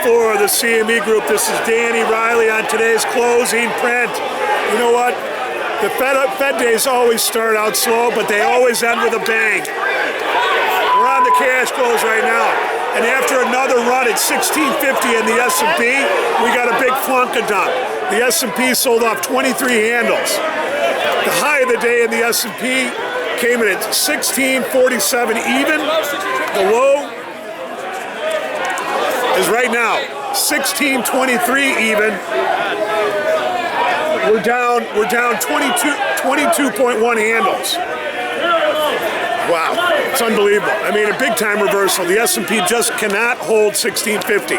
floor of the CME Group. This is Danny Riley on today's closing print. You know what? The Fed days always start out slow, but they always end with a bang. We're on the cash close right now. And after another run at 1650 in the S&P, we got a big flunk of dump. The S&P sold off 23 handles. The high of the day in the S&P came in at 1647 even. The low is right now 1623 even. We're down 22.1 handles. Wow, it's unbelievable. I mean, a big time reversal. The S&P just cannot hold 1650.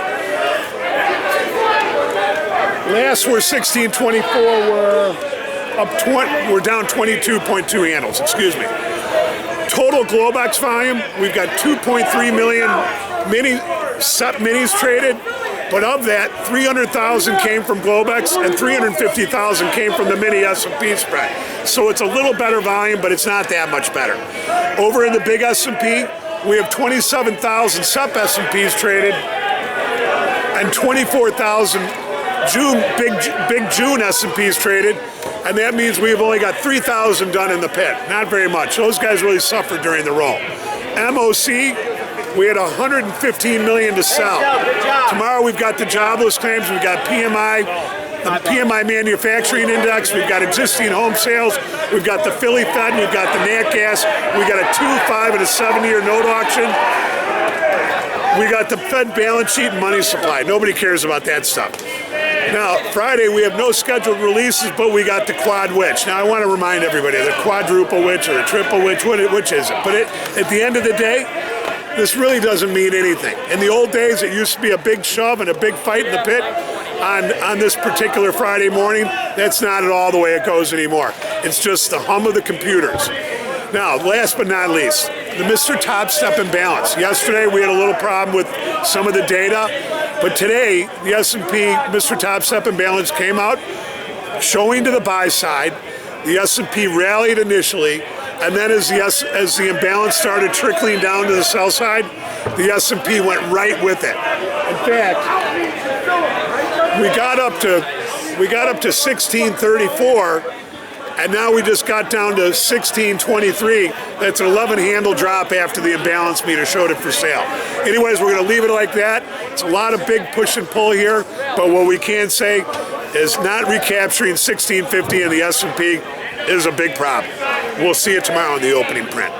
Last we're 1624, we're down 22.2 handles, excuse me. Total Globex volume, we've got 2.3 million minis traded, but of that, 300,000 came from Globex and 350,000 came from the mini S&P spread. So it's a little better volume, but it's not that much better. Over in the big S&P, we have 27,000 SEP S&Ps traded and 24,000 big June S&Ps traded, and that means we've only got 3,000 done in the pit. Not very much. Those guys really suffered during the roll. MOC, we had 115 million to sell. Tomorrow we've got the jobless claims, we've got PMI, the PMI Manufacturing Index, we've got existing home sales, we've got the Philly Fed, we've got the Nat Gas, we've got a 2, 5, and a 7-year note auction. We got the Fed balance sheet and money supply. Nobody cares about that stuff. Now, Friday, we have no scheduled releases, but we got the quad witch. Now, I want to remind everybody, the quadruple witch or the triple witch, which is it? But at the end of the day, this really doesn't mean anything. In the old days, it used to be a big shove and a big fight in the pit on this particular Friday morning. That's not at all the way it goes anymore. It's just the hum of the computers. Now, last but not least, the MrTopStep imbalance. Yesterday, we had a little problem with some of the data, but today, the S&P MrTopStep imbalance came out showing to the buy side. The S&P rallied initially, and then as the imbalance started trickling down to the sell side, the S&P went right with it. In fact, we got up to 1634, and now we just got down to 1623. That's an 11 handle drop after the imbalance meter showed it for sale. Anyways, we're going to leave it like that. It's a lot of big push and pull here, but what we can say is not recapturing 1650 in the S&P is a big problem. We'll see you tomorrow in the opening print.